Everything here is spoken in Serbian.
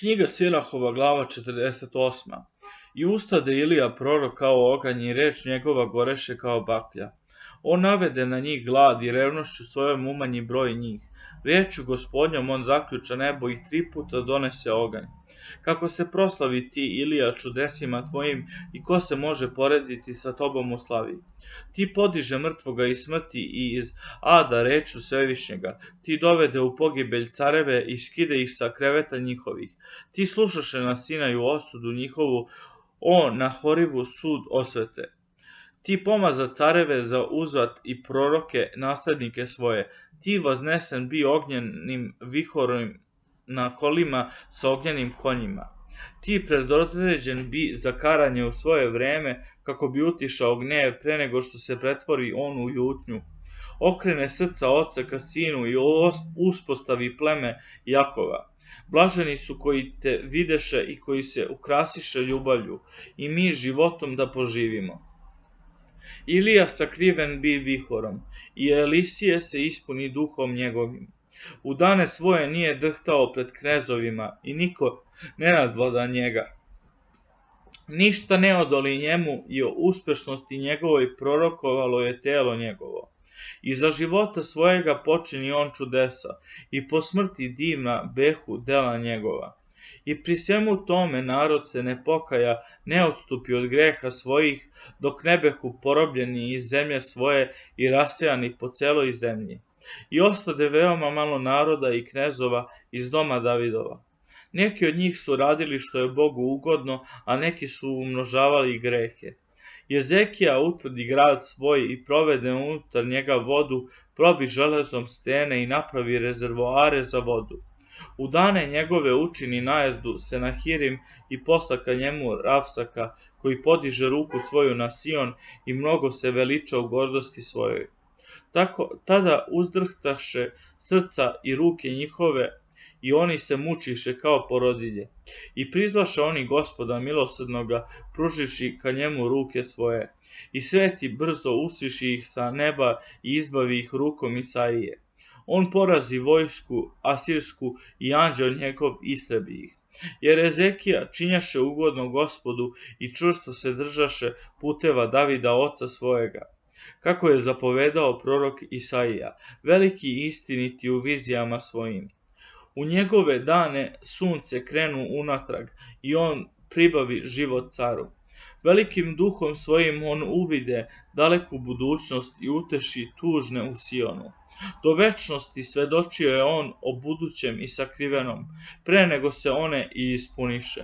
Knjiga Sirahova, glava 48. I ustade Ilija prorok kao oganj i reč njegova goreše kao baklja. On navede na njih glad i revnošću svojom umanji broj njih. Riječju Gospodnjom on zaključa nebo i 3 puta donese oganj. Kako se proslavi ti, Ilija, čudesima tvojim i ko se može porediti sa tobom u slavi? Ti podiže mrtvoga iz smrti i iz ada reču svevišnjega. Ti dovede u pogibelj careve i skide ih sa kreveta njihovih. Ti slušaše na Sinaju osudu njihovu, na Horivu sud osvete. Ti pomaza careve za uzvrat i proroke naslednike svoje. Ti vaznesen bi ognjenim vihorom na kolima sa ognjenim konjima. Ti predodređen bi za karanje u svoje vreme, kako bi utišao gnjev pre nego što se pretvori on u ljutnju. Okrene srca oca ka sinu i uspostavi pleme Jakova. Blaženi su koji te videše i koji se ukrasiše ljubavlju, i mi životom da poživimo. Ilija sakriven bi vihorom, i Elisije se ispuni duhom njegovim. U dane svoje nije drhtao pred knezovima, i niko ne nadvlada njega. Ništa ne odoli njemu, i o uspešnosti njegovoj prorokovalo je telo njegovo. I za života svojega počini on čudesa, i po smrti divna behu dela njegova. I pri svemu tome narod se ne pokaja, ne odstupi od greha svojih, dok ne behu porobljeni iz zemlje svoje i rasejani po celoj zemlji. I ostade veoma malo naroda i knezova iz doma Davidova. Neki od njih su radili što je Bogu ugodno, a neki su umnožavali grehe. Jezekija utvrdi grad svoj i provede unutar njega vodu, probi železom stene i napravi rezervoare za vodu. U dane njegove učini najezdu Senahirim i posla njemu Ravsaka, koji podiže ruku svoju na Sion i mnogo se veliča u gordosti svojoj. Tada uzdrhtaše srca i ruke njihove, i oni se mučiše kao porodilje. I prizvaše oni Gospoda milosrdnoga, pruživši ka njemu ruke svoje. I sveti brzo usiši ih sa neba i izbavi ih rukom Isaije. On porazi vojsku asirsku i anđeo njegov istrebi ih. Jer Ezekija činjaše ugodno Gospodu i čvrsto se držaše puteva Davida oca svojega, kako je zapovedao prorok Isaija, veliki i istiniti u vizijama svojim. U njegove dane sunce krenu unatrag i on pribavi život caru. Velikim duhom svojim on uvide daleku budućnost i uteši tužne u Sionu. Do večnosti svedočio je on o budućem i sakrivenom, pre nego se one i ispuniše.